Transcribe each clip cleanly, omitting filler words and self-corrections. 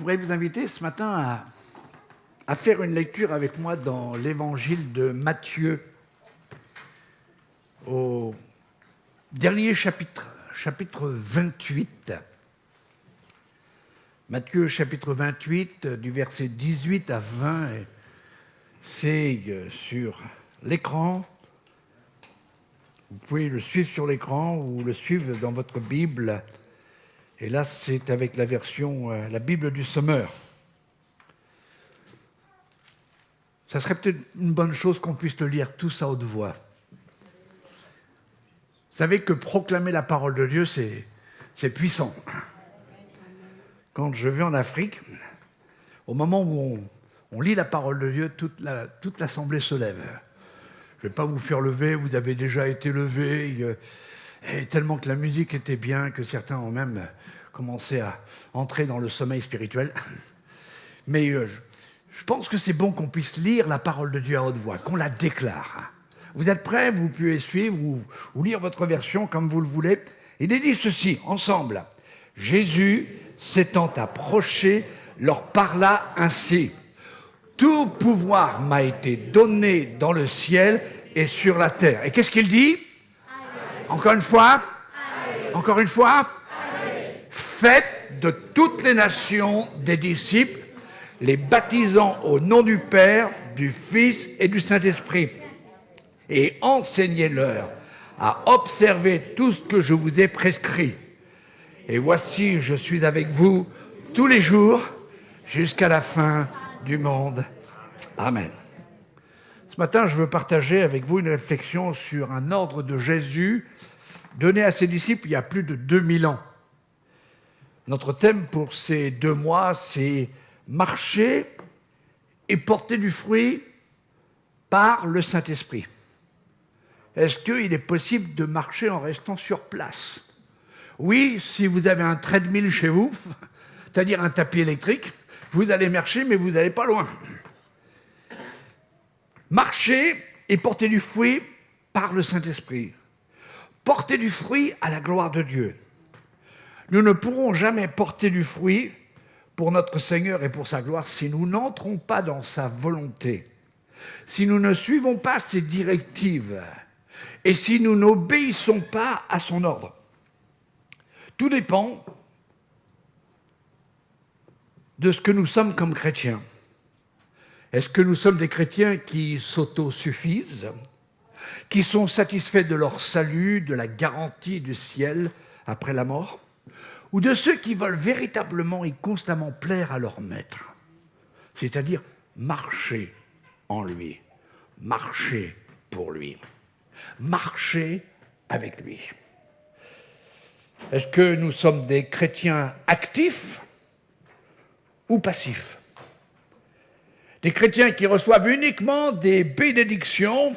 voudrais vous inviter ce matin à faire une lecture avec moi dans l'évangile de Matthieu, au dernier chapitre 28. Matthieu chapitre 28, du verset 18 à 20, c'est sur l'écran. Vous pouvez le suivre sur l'écran ou le suivre dans votre Bible. Et là, c'est avec la version, la Bible du Semeur. Ça serait peut-être une bonne chose qu'on puisse le lire tous à haute voix. Vous savez que proclamer la parole de Dieu, c'est puissant. Quand je vais en Afrique, au moment où on lit la parole de Dieu, toute l'assemblée se lève. Je ne vais pas vous faire lever, vous avez déjà été levé. Et tellement que la musique était bien que certains ont même commencé à entrer dans le sommeil spirituel. Mais je pense que c'est bon qu'on puisse lire la parole de Dieu à haute voix, qu'on la déclare. Vous êtes prêts? Vous pouvez suivre ou lire votre version comme vous le voulez. Il est dit ceci, ensemble. Jésus, s'étant approché, leur parla ainsi. Tout pouvoir m'a été donné dans le ciel et sur la terre. Et qu'est-ce qu'il dit? Encore une fois? Encore une fois? Faites de toutes les nations des disciples, les baptisant au nom du Père, du Fils et du Saint-Esprit, et enseignez-leur à observer tout ce que je vous ai prescrit. Et voici, je suis avec vous tous les jours jusqu'à la fin du monde. Amen. Ce matin, je veux partager avec vous une réflexion sur un ordre de Jésus donné à ses disciples il y a plus de 2000 ans. Notre thème pour ces 2 mois, c'est marcher et porter du fruit par le Saint-Esprit. Est-ce qu'il est possible de marcher en restant sur place? Oui, si vous avez un treadmill chez vous, c'est-à-dire un tapis électrique, vous allez marcher, mais vous n'allez pas loin. Marcher et porter du fruit par le Saint-Esprit. Porter du fruit à la gloire de Dieu. Nous ne pourrons jamais porter du fruit pour notre Seigneur et pour sa gloire si nous n'entrons pas dans sa volonté, si nous ne suivons pas ses directives et si nous n'obéissons pas à son ordre. Tout dépend de ce que nous sommes comme chrétiens. Est-ce que nous sommes des chrétiens qui s'autosuffisent, qui sont satisfaits de leur salut, de la garantie du ciel après la mort, ou de ceux qui veulent véritablement et constamment plaire à leur maître, c'est-à-dire marcher en lui, marcher pour lui, marcher avec lui. Est-ce que nous sommes des chrétiens actifs ou passifs? Des chrétiens qui reçoivent uniquement des bénédictions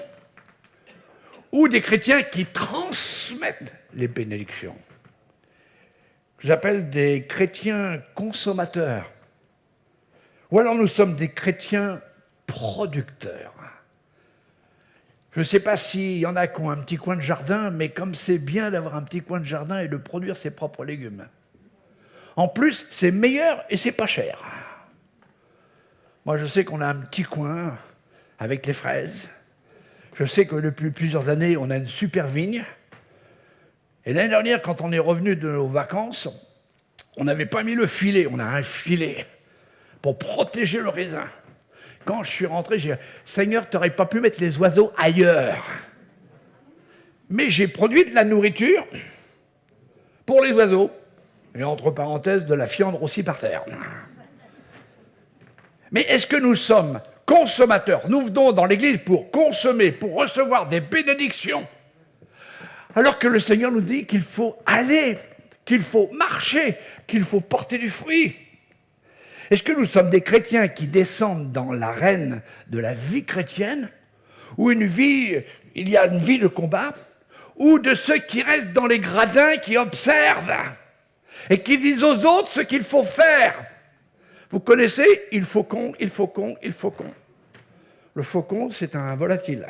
ou des chrétiens qui transmettent les bénédictions? J'appelle des chrétiens consommateurs. Ou alors nous sommes des chrétiens producteurs. Je ne sais pas s'il y en a qui ont un petit coin de jardin, mais comme c'est bien d'avoir un petit coin de jardin et de produire ses propres légumes. En plus, c'est meilleur et c'est pas cher. Moi, je sais qu'on a un petit coin avec les fraises. Je sais que depuis plusieurs années, on a une super vigne. Et l'année dernière, quand on est revenu de nos vacances, on n'avait pas mis le filet. On a un filet pour protéger le raisin. Quand je suis rentré, j'ai dit « Seigneur, tu n'aurais pas pu mettre les oiseaux ailleurs ?» Mais j'ai produit de la nourriture pour les oiseaux. Et entre parenthèses, de la fiandre aussi par terre. Mais est-ce que nous sommes consommateurs? Nous venons dans l'église pour consommer, pour recevoir des bénédictions. Alors que le Seigneur nous dit qu'il faut aller, qu'il faut marcher, qu'il faut porter du fruit. Est-ce que nous sommes des chrétiens qui descendent dans l'arène de la vie chrétienne, où il y a une vie de combat, ou de ceux qui restent dans les gradins, qui observent et qui disent aux autres ce qu'il faut faire? Vous connaissez il faucon, il faucon, il faucon. Le faucon, c'est un volatile.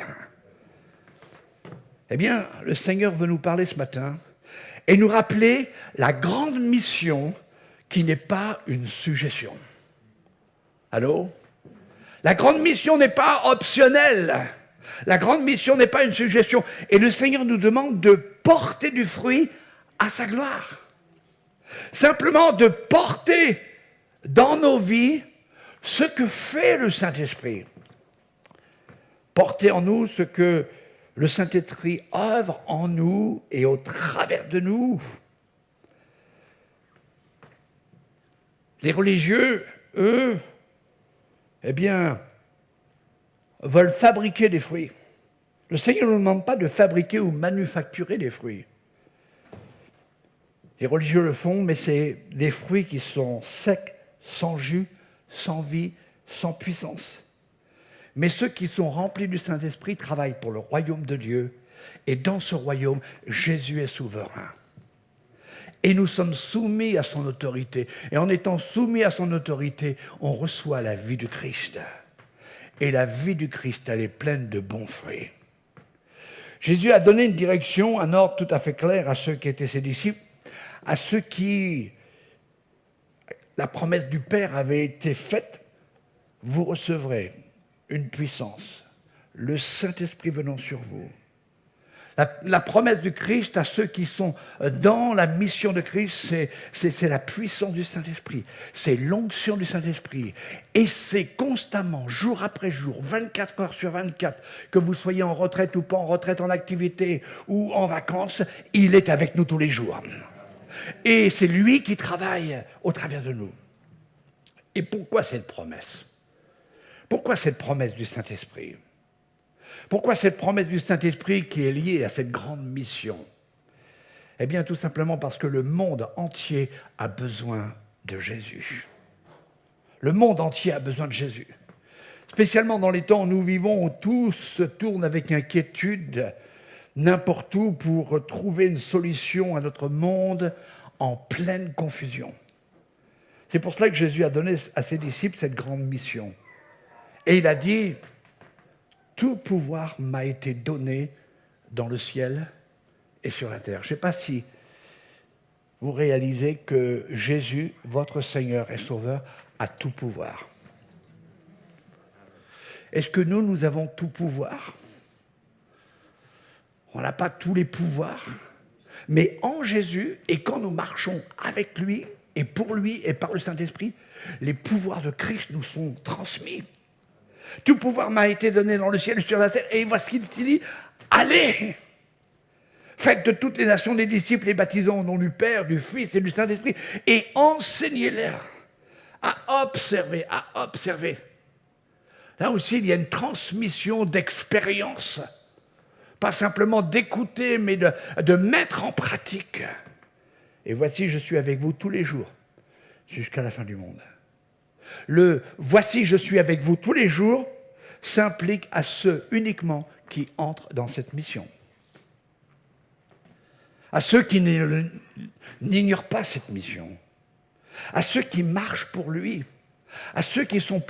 Eh bien, le Seigneur veut nous parler ce matin et nous rappeler la grande mission qui n'est pas une suggestion. Allô? La grande mission n'est pas optionnelle. La grande mission n'est pas une suggestion. Et le Seigneur nous demande de porter du fruit à sa gloire. Simplement de porter dans nos vies ce que fait le Saint-Esprit. Porter en nous ce que le Saint-Esprit œuvre en nous et au travers de nous. Les religieux, eux, eh bien, veulent fabriquer des fruits. Le Seigneur ne nous demande pas de fabriquer ou manufacturer des fruits. Les religieux le font, mais c'est des fruits qui sont secs, sans jus, sans vie, sans puissance. Mais ceux qui sont remplis du Saint-Esprit travaillent pour le royaume de Dieu. Et dans ce royaume, Jésus est souverain. Et nous sommes soumis à son autorité. Et en étant soumis à son autorité, on reçoit la vie du Christ. Et la vie du Christ, elle est pleine de bons fruits. Jésus a donné une direction, un ordre tout à fait clair à ceux qui étaient ses disciples, à ceux qui, la promesse du Père avait été faite, vous recevrez une puissance, le Saint-Esprit venant sur vous. La promesse du Christ à ceux qui sont dans la mission de Christ, c'est la puissance du Saint-Esprit, c'est l'onction du Saint-Esprit. Et c'est constamment, jour après jour, 24 heures sur 24, que vous soyez en retraite ou pas en retraite, en activité ou en vacances, il est avec nous tous les jours. Et c'est lui qui travaille au travers de nous. Et pourquoi cette promesse? Pourquoi cette promesse du Saint-Esprit? Pourquoi cette promesse du Saint-Esprit qui est liée à cette grande mission? Eh bien, tout simplement parce que le monde entier a besoin de Jésus. Le monde entier a besoin de Jésus. Spécialement dans les temps où nous vivons, où tout se tourne avec inquiétude, n'importe où pour trouver une solution à notre monde en pleine confusion. C'est pour cela que Jésus a donné à ses disciples cette grande mission. Et il a dit... Tout pouvoir m'a été donné dans le ciel et sur la terre. Je ne sais pas si vous réalisez que Jésus, votre Seigneur et Sauveur, a tout pouvoir. Est-ce que nous avons tout pouvoir? On n'a pas tous les pouvoirs. Mais en Jésus, et quand nous marchons avec lui, et pour lui, et par le Saint-Esprit, les pouvoirs de Christ nous sont transmis. Tout pouvoir m'a été donné dans le ciel et sur la terre. Et voici ce qu'il dit, allez, faites de toutes les nations des disciples et baptisons au nom du Père, du Fils et du Saint-Esprit et enseignez-les à observer, à observer. Là aussi, il y a une transmission d'expérience. Pas simplement d'écouter, mais de mettre en pratique. Et voici, je suis avec vous tous les jours, jusqu'à la fin du monde. Le « voici, je suis avec vous tous les jours » s'implique à ceux uniquement qui entrent dans cette mission. À ceux qui n'ignorent pas cette mission. À ceux qui marchent pour lui. À ceux qui sont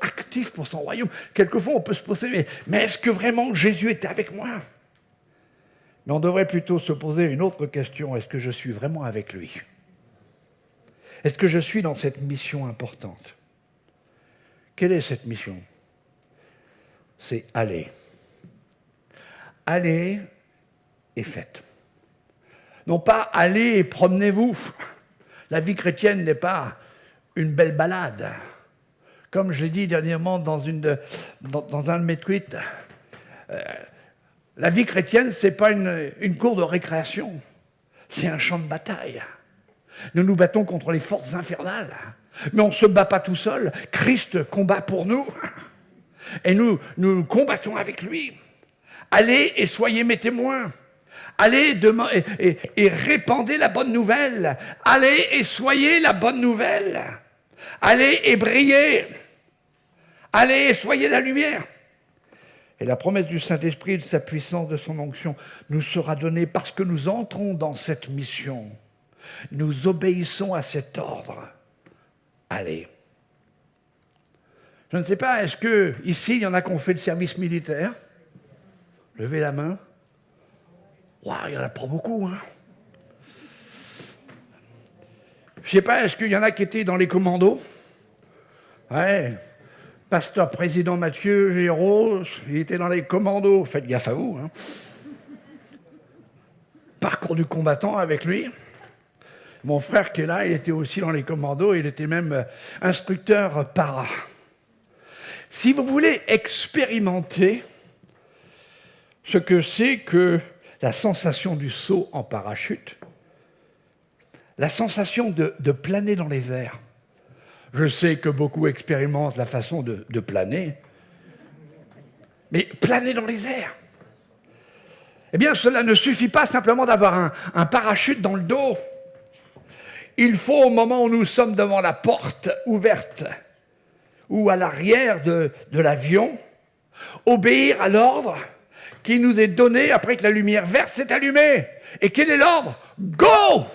actifs pour son royaume. Quelquefois, on peut se poser, mais est-ce que vraiment Jésus était avec moi? Mais on devrait plutôt se poser une autre question. Est-ce que je suis vraiment avec lui? Est-ce que je suis dans cette mission importante? Quelle est cette mission? C'est aller. Allez et faites. Non pas allez et promenez-vous. La vie chrétienne n'est pas une belle balade. Comme je l'ai dit dernièrement dans un de mes tweets, la vie chrétienne, ce n'est pas une cour de récréation, c'est un champ de bataille. Nous nous battons contre les forces infernales, mais on ne se bat pas tout seul. Christ combat pour nous, et nous combattons avec lui. Allez et soyez mes témoins. Allez et répandez la bonne nouvelle. Allez et soyez la bonne nouvelle. Allez et brillez. Allez et soyez la lumière. Et la promesse du Saint-Esprit, de sa puissance, de son onction, nous sera donnée parce que nous entrons dans cette mission. Nous obéissons à cet ordre. Allez. Je ne sais pas, est-ce que ici, il y en a qui ont fait le service militaire? Levez la main. Wow, il n'y en a pas beaucoup, hein. Je ne sais pas, est-ce qu'il y en a qui étaient dans les commandos? Ouais. Pasteur président Mathieu Géraud, il était dans les commandos. Faites gaffe à vous. Hein. Parcours du combattant avec lui. Mon frère qui est là, il était aussi dans les commandos. Il était même instructeur para. Si vous voulez expérimenter ce que c'est que la sensation du saut en parachute, la sensation de planer dans les airs. Je sais que beaucoup expérimentent la façon de planer, mais planer dans les airs, eh bien cela ne suffit pas simplement d'avoir un parachute dans le dos. Il faut, au moment où nous sommes devant la porte ouverte ou à l'arrière de l'avion, obéir à l'ordre qui nous est donné après que la lumière verte s'est allumée. Et quel est l'ordre? Go!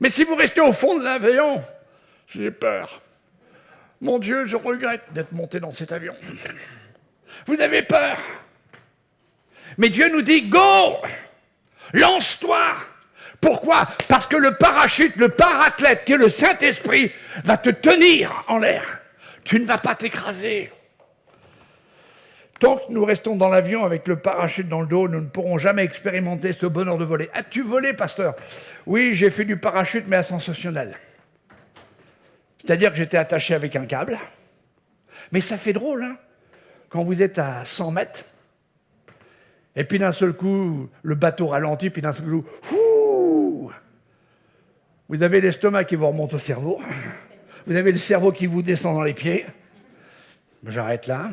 Mais si vous restez au fond de l'avion, j'ai peur. Mon Dieu, je regrette d'être monté dans cet avion. Vous avez peur. Mais Dieu nous dit, go! Lance-toi! Pourquoi? Parce que le parachute, le paraclète, qui est le Saint-Esprit, va te tenir en l'air. Tu ne vas pas t'écraser. Tant que nous restons dans l'avion avec le parachute dans le dos, nous ne pourrons jamais expérimenter ce bonheur de voler. As-tu volé, pasteur? Oui, j'ai fait du parachute, mais à sensationnel. C'est-à-dire que j'étais attaché avec un câble. Mais ça fait drôle, hein, quand vous êtes à 100 mètres, et puis d'un seul coup, le bateau ralentit, puis d'un seul coup, vous avez l'estomac qui vous remonte au cerveau, vous avez le cerveau qui vous descend dans les pieds. J'arrête là.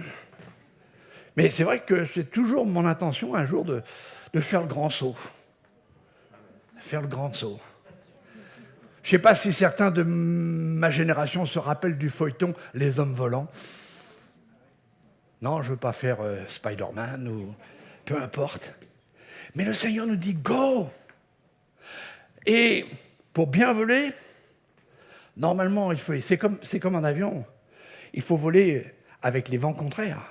Mais c'est vrai que c'est toujours mon intention un jour de faire le grand saut. Faire le grand saut. Je ne sais pas si certains de ma génération se rappellent du feuilleton Les Hommes Volants. Non, je ne veux pas faire Spider-Man ou peu importe. Mais le Seigneur nous dit « Go !» Et pour bien voler, normalement, c'est comme un avion. Il faut voler avec les vents contraires.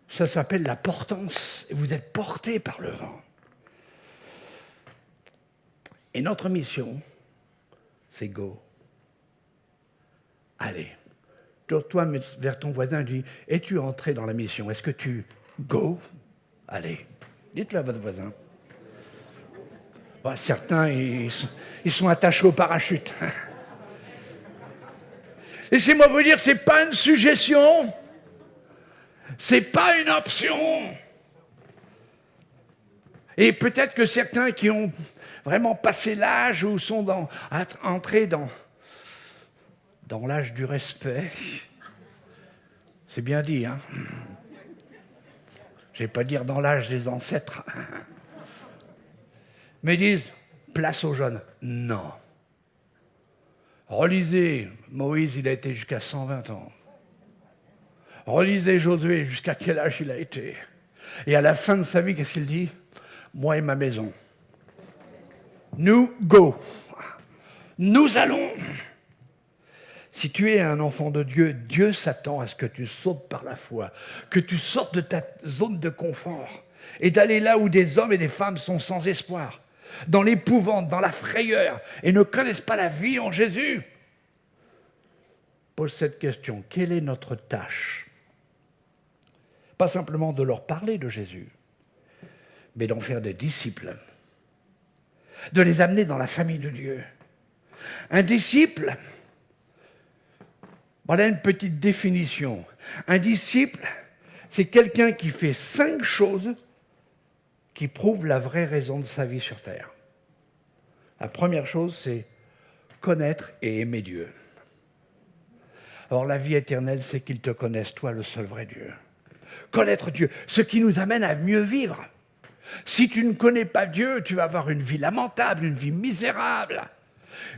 Ça s'appelle la portance. Et vous êtes porté par le vent. Et notre mission, c'est go. Allez. Tourne-toi vers ton voisin et dis, es-tu entré dans la mission? Est-ce que tu go? Allez. Dites-le à votre voisin. Bon, certains, ils sont attachés au parachute. Laissez-moi vous dire, ce n'est pas une suggestion. Ce n'est pas une option. Et peut-être que certains qui ont vraiment passé l'âge ou sont entrés dans l'âge du respect, c'est bien dit, hein. Je ne vais pas dire dans l'âge des ancêtres, mais disent, place aux jeunes. Non. Relisez, Moïse, il a été jusqu'à 120 ans. Relisez Josué, jusqu'à quel âge il a été. Et à la fin de sa vie, qu'est-ce qu'il dit? Moi et ma maison. Nous, go. Nous allons. Si tu es un enfant de Dieu, Dieu s'attend à ce que tu sautes par la foi, que tu sortes de ta zone de confort et d'aller là où des hommes et des femmes sont sans espoir, dans l'épouvante, dans la frayeur et ne connaissent pas la vie en Jésus. Pose cette question, quelle est notre tâche? Pas simplement de leur parler de Jésus, mais d'en faire des disciples, de les amener dans la famille de Dieu. Un disciple, voilà une petite définition. Un disciple, c'est quelqu'un qui fait 5 choses qui prouvent la vraie raison de sa vie sur terre. La première chose, c'est connaître et aimer Dieu. Alors la vie éternelle, c'est qu'ils te connaissent, toi, le seul vrai Dieu. Connaître Dieu, ce qui nous amène à mieux vivre. Si tu ne connais pas Dieu, tu vas avoir une vie lamentable, une vie misérable.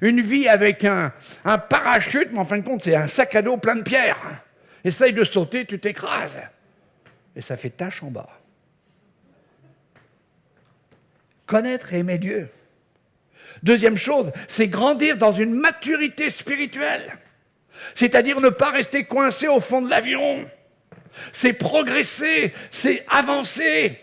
Une vie avec un parachute, mais en fin de compte, c'est un sac à dos plein de pierres. Essaye de sauter, tu t'écrases. Et ça fait tache en bas. Connaître et aimer Dieu. Deuxième chose, c'est grandir dans une maturité spirituelle. C'est-à-dire ne pas rester coincé au fond de l'avion. C'est progresser, c'est avancer.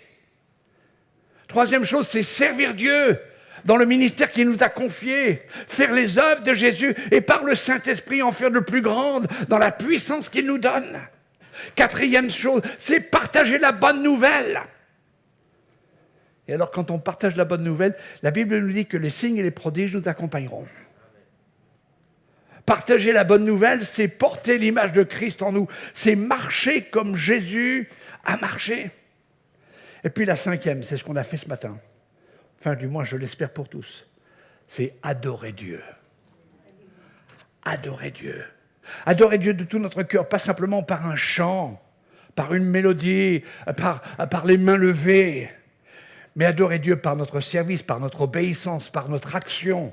Troisième chose, c'est servir Dieu. dans le ministère qu'il nous a confié, faire les œuvres de Jésus et par le Saint-Esprit en faire de plus grandes dans la puissance qu'il nous donne. Quatrième chose, c'est partager la bonne nouvelle. Et alors quand on partage la bonne nouvelle, la Bible nous dit que les signes et les prodiges nous accompagneront. Partager la bonne nouvelle, c'est porter l'image de Christ en nous, c'est marcher comme Jésus a marché. Et puis la cinquième, c'est ce qu'on a fait ce matin. Enfin, du moins, je l'espère pour tous. C'est adorer Dieu. Adorer Dieu. Adorer Dieu de tout notre cœur, pas simplement par un chant, par une mélodie, par les mains levées, mais adorer Dieu par notre service, par notre obéissance, par notre action,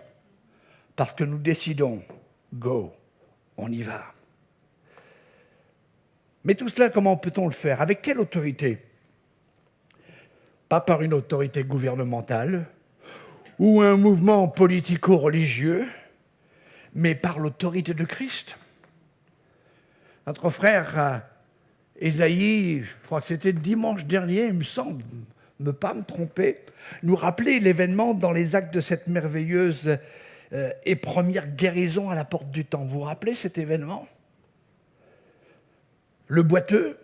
parce que nous décidons, go, on y va. Mais tout cela, comment peut-on le faire? Avec quelle autorité? Pas par une autorité gouvernementale ou un mouvement politico-religieux, mais par l'autorité de Christ. Notre frère Ésaïe, je crois que c'était dimanche dernier, il me semble, ne pas me tromper, nous rappelait l'événement dans les actes de cette merveilleuse et première guérison à la porte du temple. Vous vous rappelez cet événement? Le boiteux,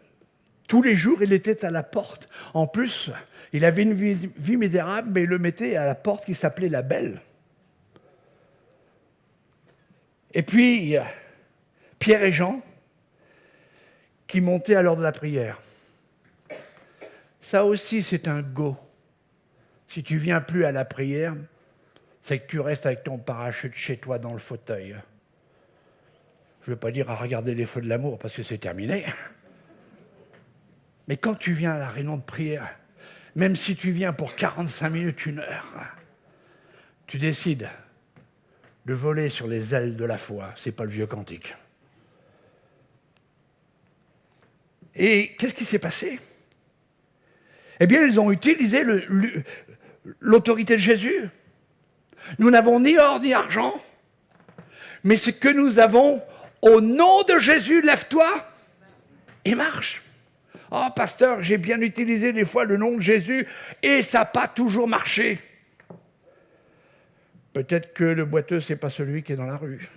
tous les jours, il était à la porte. En plus, il avait une vie misérable, mais il le mettait à la porte qui s'appelait la Belle. Et puis, Pierre et Jean, qui montaient à l'heure de la prière. Ça aussi, c'est un go. Si tu ne viens plus à la prière, c'est que tu restes avec ton parachute chez toi dans le fauteuil. Je ne vais pas dire à regarder les feux de l'amour, parce que c'est terminé. Mais quand tu viens à la réunion de prière, même si tu viens pour 45 minutes, 1 heure, tu décides de voler sur les ailes de la foi. Ce n'est pas le vieux cantique. Et qu'est-ce qui s'est passé? Eh bien, ils ont utilisé l'autorité de Jésus. Nous n'avons ni or ni argent, mais ce que nous avons, au nom de Jésus, lève-toi et marche. Oh, pasteur, j'ai bien utilisé des fois le nom de Jésus et ça n'a pas toujours marché. Peut-être que le boiteux, ce n'est pas celui qui est dans la rue.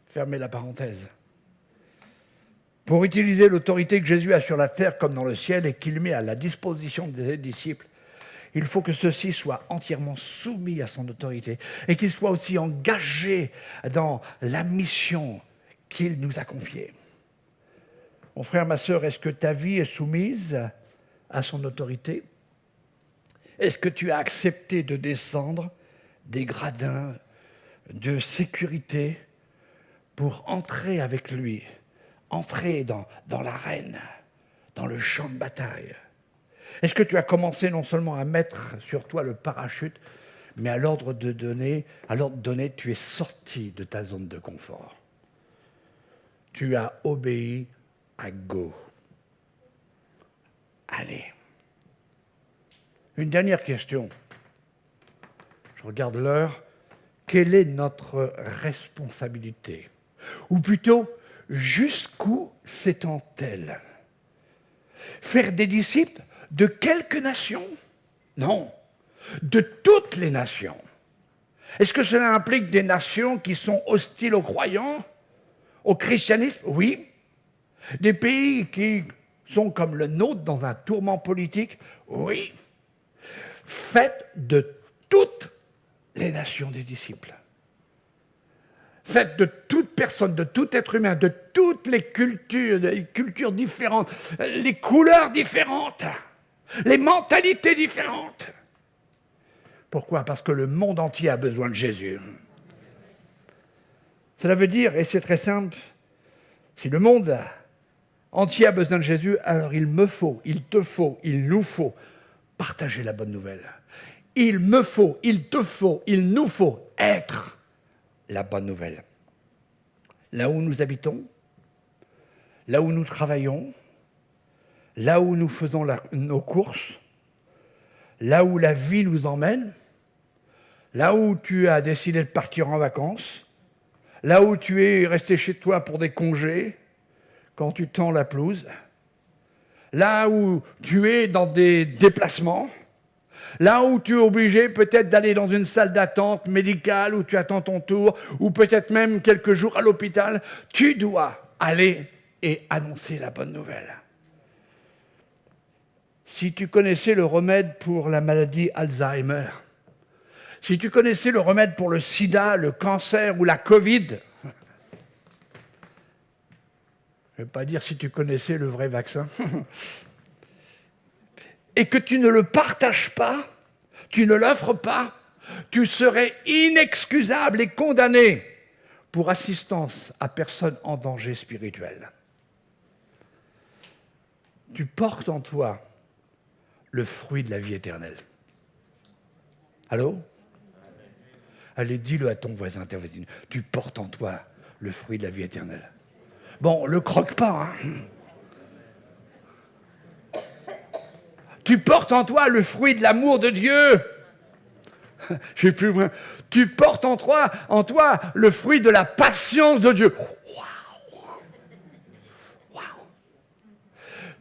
Fermez la parenthèse. Pour utiliser l'autorité que Jésus a sur la terre comme dans le ciel et qu'il met à la disposition des disciples, il faut que ceux-ci soient entièrement soumis à son autorité et qu'ils soient aussi engagés dans la mission qu'il nous a confiée. Mon frère, ma sœur, est-ce que ta vie est soumise à son autorité? Est-ce que tu as accepté de descendre des gradins de sécurité pour entrer avec lui, entrer dans l'arène, dans le champ de bataille? Est-ce que tu as commencé non seulement à mettre sur toi le parachute, mais à l'ordre de donner, tu es sorti de ta zone de confort. Tu as obéi à go. Allez. Une dernière question. Je regarde l'heure. Quelle est notre responsabilité? Ou plutôt, jusqu'où s'étend-elle? Faire des disciples de quelques nations? Non, de toutes les nations. Est-ce que cela implique des nations qui sont hostiles aux croyants, au christianisme? Oui. Des pays qui sont comme le nôtre dans un tourment politique? Oui. Faites de toutes les nations des disciples. Faites de toute personne, de tout être humain, de toutes les cultures différentes, les couleurs différentes, les mentalités différentes. Pourquoi? Parce que le monde entier a besoin de Jésus. Cela veut dire, et c'est très simple, si le monde entier a besoin de Jésus, alors il me faut, il te faut, il nous faut partager la bonne nouvelle. Il me faut, il te faut, il nous faut être la bonne nouvelle. Là où nous habitons, là où nous travaillons, là où nous faisons nos courses, là où la vie nous emmène, là où tu as décidé de partir en vacances, là où tu es resté chez toi pour des congés, quand tu tends la pelouse, là où tu es dans des déplacements, Là où tu es obligé peut-être d'aller dans une salle d'attente médicale où tu attends ton tour, ou peut-être même quelques jours à l'hôpital, tu dois aller et annoncer la bonne nouvelle. Si tu connaissais le remède pour la maladie Alzheimer, si tu connaissais le remède pour le sida, le cancer ou la Covid, je ne vais pas dire si tu connaissais le vrai vaccin, et que tu ne le partages pas, tu ne l'offres pas, tu serais inexcusable et condamné pour assistance à personne en danger spirituel. Tu portes en toi le fruit de la vie éternelle. Allô ? Allez, dis-le à ton voisin, ta voisine. Tu portes en toi le fruit de la vie éternelle. Bon, le croque pas, hein. Tu portes en toi le fruit de l'amour de Dieu. Je vais plus loin. Tu portes en toi le fruit de la patience de Dieu. Waouh. Waouh.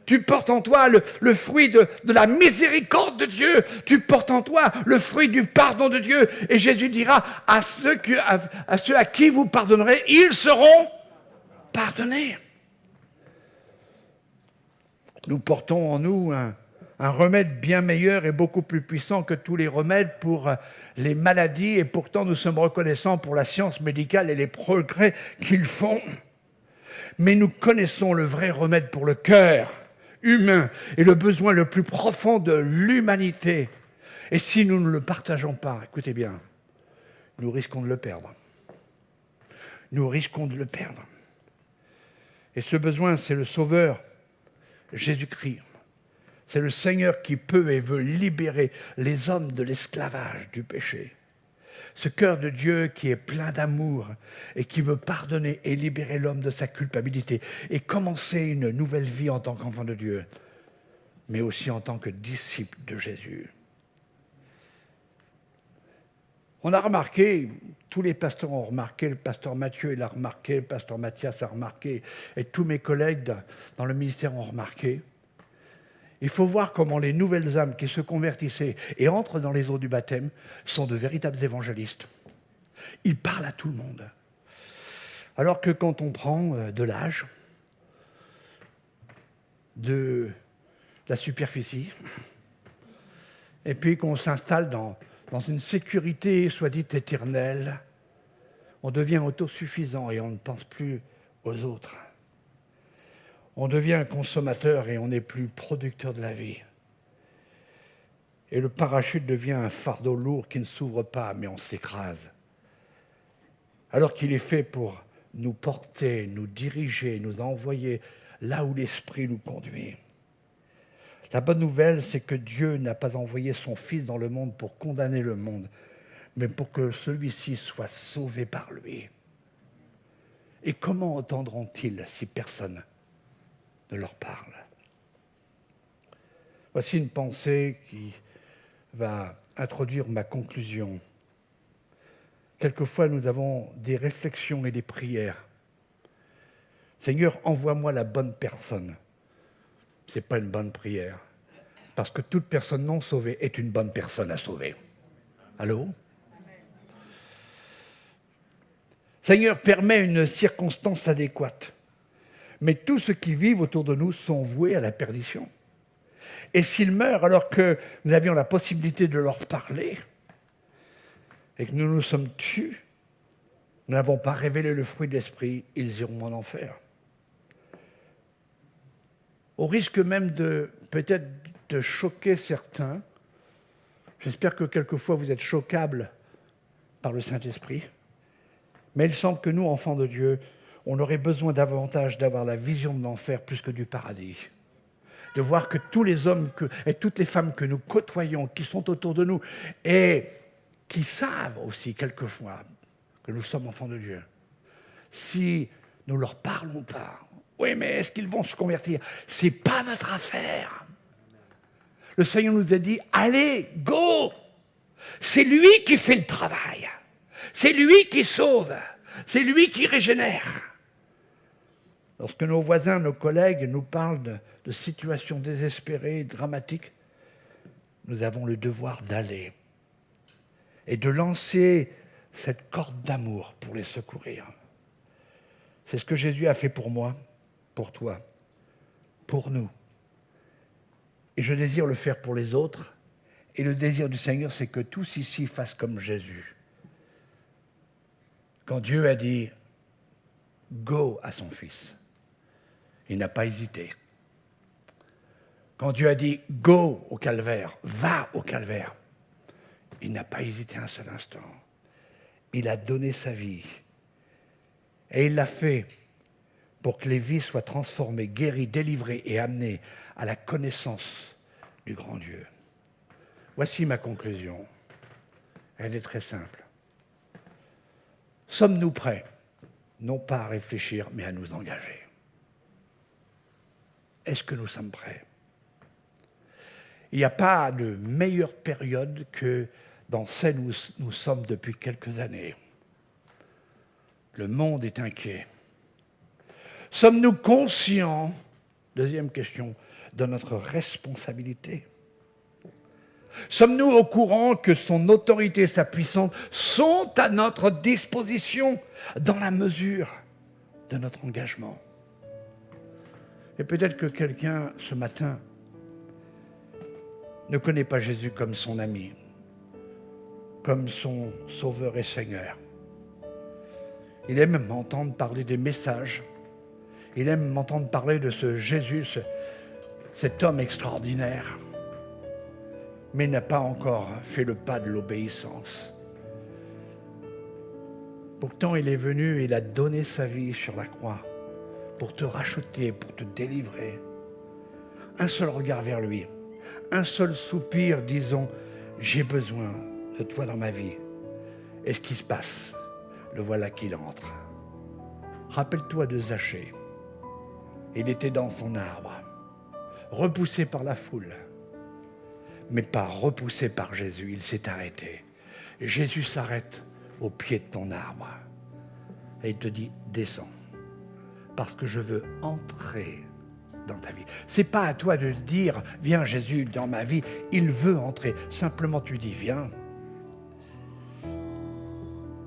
Tu portes en toi le fruit de la miséricorde de Dieu. Tu portes en toi le fruit du pardon de Dieu. Et Jésus dira, à ceux à qui vous pardonnerez, ils seront pardonnés. Nous portons en nous un remède bien meilleur et beaucoup plus puissant que tous les remèdes pour les maladies, et pourtant nous sommes reconnaissants pour la science médicale et les progrès qu'ils font. Mais nous connaissons le vrai remède pour le cœur humain et le besoin le plus profond de l'humanité. Et si nous ne le partageons pas, écoutez bien, nous risquons de le perdre. Nous risquons de le perdre. Et ce besoin, c'est le Sauveur, Jésus-Christ. C'est le Seigneur qui peut et veut libérer les hommes de l'esclavage du péché. Ce cœur de Dieu qui est plein d'amour et qui veut pardonner et libérer l'homme de sa culpabilité et commencer une nouvelle vie en tant qu'enfant de Dieu, mais aussi en tant que disciple de Jésus. On a remarqué, tous les pasteurs ont remarqué, le pasteur Mathieu il a remarqué, le pasteur Mathias a remarqué, et tous mes collègues dans le ministère ont remarqué. Il faut voir comment les nouvelles âmes qui se convertissaient et entrent dans les eaux du baptême sont de véritables évangélistes. Ils parlent à tout le monde. Alors que quand on prend de l'âge, de la superficie, et puis qu'on s'installe dans une sécurité, soit dite éternelle, on devient autosuffisant et on ne pense plus aux autres. On devient un consommateur et on n'est plus producteur de la vie. Et le parachute devient un fardeau lourd qui ne s'ouvre pas, mais on s'écrase. Alors qu'il est fait pour nous porter, nous diriger, nous envoyer là où l'Esprit nous conduit. La bonne nouvelle, c'est que Dieu n'a pas envoyé son Fils dans le monde pour condamner le monde, mais pour que celui-ci soit sauvé par lui. Et comment entendront-ils si personne ne leur parle? Voici une pensée qui va introduire ma conclusion. Quelquefois, nous avons des réflexions et des prières. Seigneur, envoie-moi la bonne personne. Ce n'est pas une bonne prière, parce que toute personne non sauvée est une bonne personne à sauver. Allô? Seigneur, permets une circonstance adéquate. Mais tous ceux qui vivent autour de nous sont voués à la perdition. Et s'ils meurent alors que nous avions la possibilité de leur parler et que nous nous sommes tus, nous n'avons pas révélé le fruit de l'esprit, ils iront en enfer. Au risque même peut-être de choquer certains, j'espère que quelquefois vous êtes choquables par le Saint-Esprit, mais il semble que nous, enfants de Dieu, on aurait besoin davantage d'avoir la vision de l'enfer plus que du paradis. De voir que tous les hommes et toutes les femmes que nous côtoyons, qui sont autour de nous, et qui savent aussi quelquefois que nous sommes enfants de Dieu, si nous ne leur parlons pas, oui, mais est-ce qu'ils vont se convertir? Ce n'est pas notre affaire. Le Seigneur nous a dit, allez, go! C'est lui qui fait le travail. C'est lui qui sauve. C'est lui qui régénère. Lorsque nos voisins, nos collègues nous parlent de situations désespérées, dramatiques, nous avons le devoir d'aller et de lancer cette corde d'amour pour les secourir. C'est ce que Jésus a fait pour moi, pour toi, pour nous. Et je désire le faire pour les autres. Et le désir du Seigneur, c'est que tous ici fassent comme Jésus. Quand Dieu a dit « Go » à son Fils, il n'a pas hésité. Quand Dieu a dit « Go au calvaire »,« Va au calvaire », il n'a pas hésité un seul instant. Il a donné sa vie. Et il l'a fait pour que les vies soient transformées, guéries, délivrées et amenées à la connaissance du grand Dieu. Voici ma conclusion. Elle est très simple. Sommes-nous prêts, non pas à réfléchir, mais à nous engager? Est-ce que nous sommes prêts? Il n'y a pas de meilleure période que dans celle où nous sommes depuis quelques années. Le monde est inquiet. Sommes-nous conscients, deuxième question, de notre responsabilité? Sommes-nous au courant que son autorité et sa puissance sont à notre disposition dans la mesure de notre engagement? Et peut-être que quelqu'un, ce matin, ne connaît pas Jésus comme son ami, comme son sauveur et Seigneur. Il aime m'entendre parler des messages. Il aime m'entendre parler de ce Jésus, cet homme extraordinaire. Mais il n'a pas encore fait le pas de l'obéissance. Pourtant, il est venu et il a donné sa vie sur la croix pour te racheter, pour te délivrer. Un seul regard vers lui, un seul soupir disant « J'ai besoin de toi dans ma vie ». Et ce qui se passe, le voilà qu'il entre. Rappelle-toi de Zachée. Il était dans son arbre, repoussé par la foule, mais pas repoussé par Jésus. Il s'est arrêté. Jésus s'arrête au pied de ton arbre et il te dit « Descends, parce que je veux entrer dans ta vie ». Ce n'est pas à toi de dire « Viens Jésus dans ma vie ». Il veut entrer. Simplement tu dis « Viens ».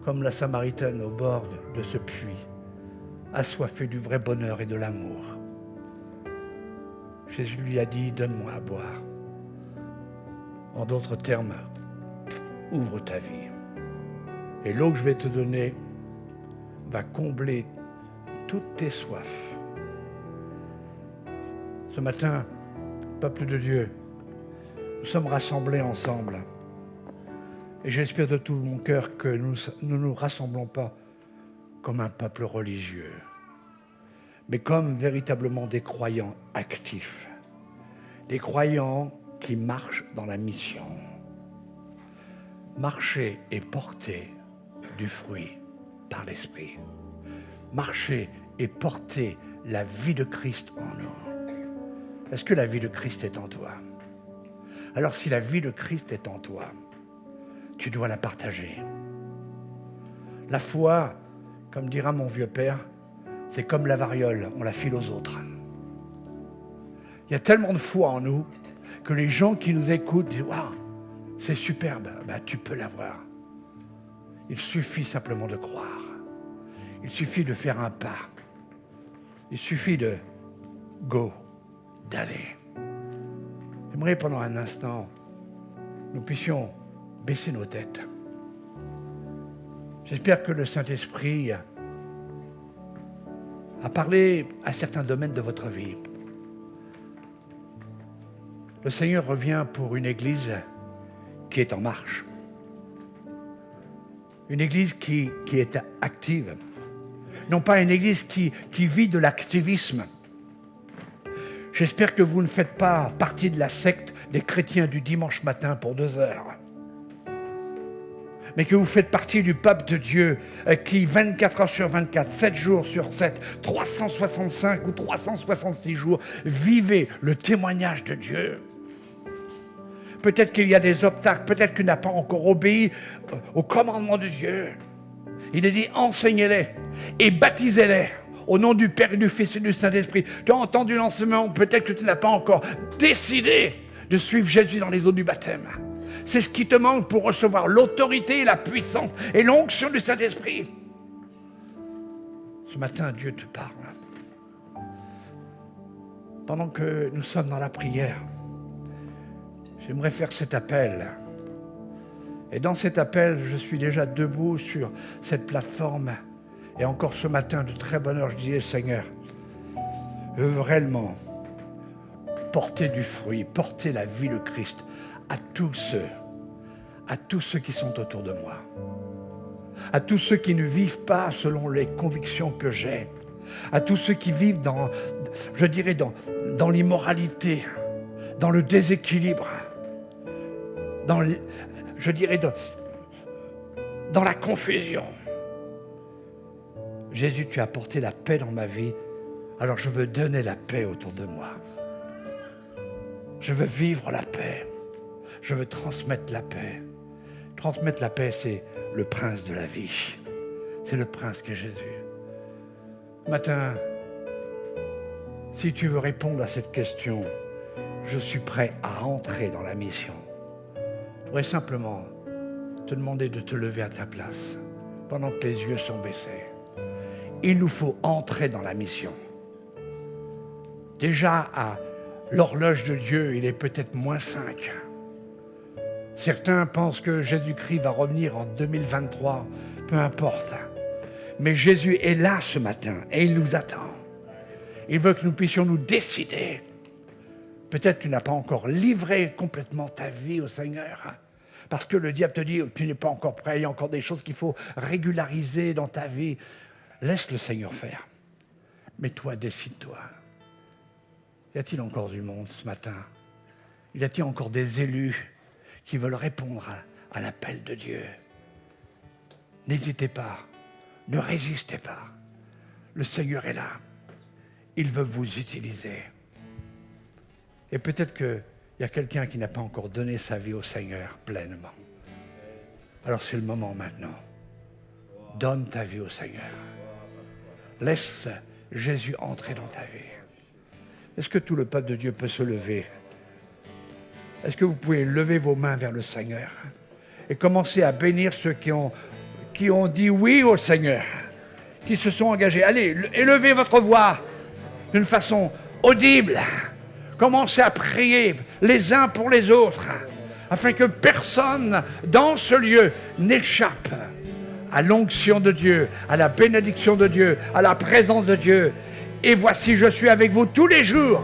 Comme la Samaritaine au bord de ce puits, assoiffée du vrai bonheur et de l'amour. Jésus lui a dit « Donne-moi à boire ». En d'autres termes, ouvre ta vie. Et l'eau que je vais te donner va combler toutes tes soifs. Ce matin, peuple de Dieu, nous sommes rassemblés ensemble. Et j'espère de tout mon cœur que nous ne nous rassemblons pas comme un peuple religieux, mais comme véritablement des croyants actifs, des croyants qui marchent dans la mission. Marcher et porter du fruit par l'Esprit. Marcher et porter la vie de Christ en nous. Est-ce que la vie de Christ est en toi? Alors si la vie de Christ est en toi, tu dois la partager. La foi, comme dira mon vieux père, c'est comme la variole, on la file aux autres. Il y a tellement de foi en nous que les gens qui nous écoutent disent « Waouh, c'est superbe, tu peux l'avoir ». Il suffit simplement de croire. Il suffit de faire un pas. Il suffit de go, d'aller. J'aimerais pendant un instant, nous puissions baisser nos têtes. J'espère que le Saint-Esprit a parlé à certains domaines de votre vie. Le Seigneur revient pour une église qui est en marche. Une église qui est active. Non pas une église qui vit de l'activisme. J'espère que vous ne faites pas partie de la secte des chrétiens du dimanche matin pour 2 heures. Mais que vous faites partie du peuple de Dieu qui, 24 heures sur 24, 7 jours sur 7, 365 ou 366 jours, vivez le témoignage de Dieu. Peut-être qu'il y a des obstacles, peut-être qu'il n'a pas encore obéi au commandement de Dieu. Il est dit, enseignez-les et baptisez-les au nom du Père et du Fils et du Saint-Esprit. Tu as entendu l'enseignement, peut-être que tu n'as pas encore décidé de suivre Jésus dans les eaux du baptême. C'est ce qui te manque pour recevoir l'autorité et la puissance et l'onction du Saint-Esprit. Ce matin, Dieu te parle. Pendant que nous sommes dans la prière, j'aimerais faire cet appel. Et dans cet appel, je suis déjà debout sur cette plateforme. Et encore ce matin, de très bonne heure, je disais, Seigneur, je veux réellement porter du fruit, porter la vie de Christ à tous ceux qui sont autour de moi, à tous ceux qui ne vivent pas selon les convictions que j'ai, à tous ceux qui vivent dans l'immoralité, dans le déséquilibre, dans la confusion. Jésus, tu as apporté la paix dans ma vie, alors je veux donner la paix autour de moi. Je veux vivre la paix. Je veux transmettre la paix. Transmettre la paix, c'est le prince de la vie. C'est le prince qui est Jésus. Matin, si tu veux répondre à cette question, je suis prêt à entrer dans la mission. Je voudrais simplement te demander de te lever à ta place pendant que les yeux sont baissés. Il nous faut entrer dans la mission. Déjà, à l'horloge de Dieu, il est peut-être -5. Certains pensent que Jésus-Christ va revenir en 2023, peu importe. Mais Jésus est là ce matin et il nous attend. Il veut que nous puissions nous décider. Peut-être que tu n'as pas encore livré complètement ta vie au Seigneur. Parce que le diable te dit, tu n'es pas encore prêt, il y a encore des choses qu'il faut régulariser dans ta vie. Laisse le Seigneur faire. Mais toi, décide-toi. Y a-t-il encore du monde ce matin? Y a-t-il encore des élus qui veulent répondre à l'appel de Dieu? N'hésitez pas, ne résistez pas. Le Seigneur est là. Il veut vous utiliser. Et peut-être qu'il y a quelqu'un qui n'a pas encore donné sa vie au Seigneur pleinement. Alors c'est le moment maintenant. Donne ta vie au Seigneur. Laisse Jésus entrer dans ta vie. Est-ce que tout le peuple de Dieu peut se lever? Est-ce que vous pouvez lever vos mains vers le Seigneur et commencer à bénir ceux qui ont dit oui au Seigneur, qui se sont engagés? Allez, élevez votre voix d'une façon audible. Commencez à prier les uns pour les autres, afin que personne dans ce lieu n'échappe à l'onction de Dieu, à la bénédiction de Dieu, à la présence de Dieu. Et voici, je suis avec vous tous les jours.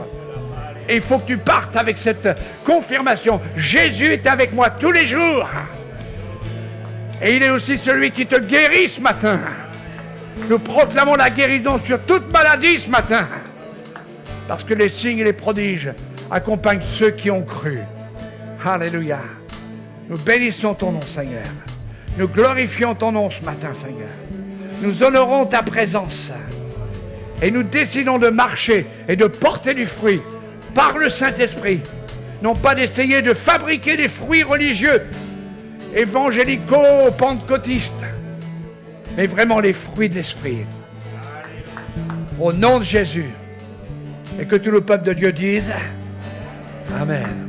Et il faut que tu partes avec cette confirmation. Jésus est avec moi tous les jours. Et il est aussi celui qui te guérit ce matin. Nous proclamons la guérison sur toute maladie ce matin. Parce que les signes et les prodiges accompagnent ceux qui ont cru. Alléluia. Nous bénissons ton nom, Seigneur. Nous glorifions ton nom ce matin, Seigneur. Nous honorons ta présence. Et nous décidons de marcher et de porter du fruit par le Saint-Esprit. Non pas d'essayer de fabriquer des fruits religieux, évangélicaux, pentecôtistes, mais vraiment les fruits de l'Esprit. Au nom de Jésus. Et que tout le peuple de Dieu dise Amen.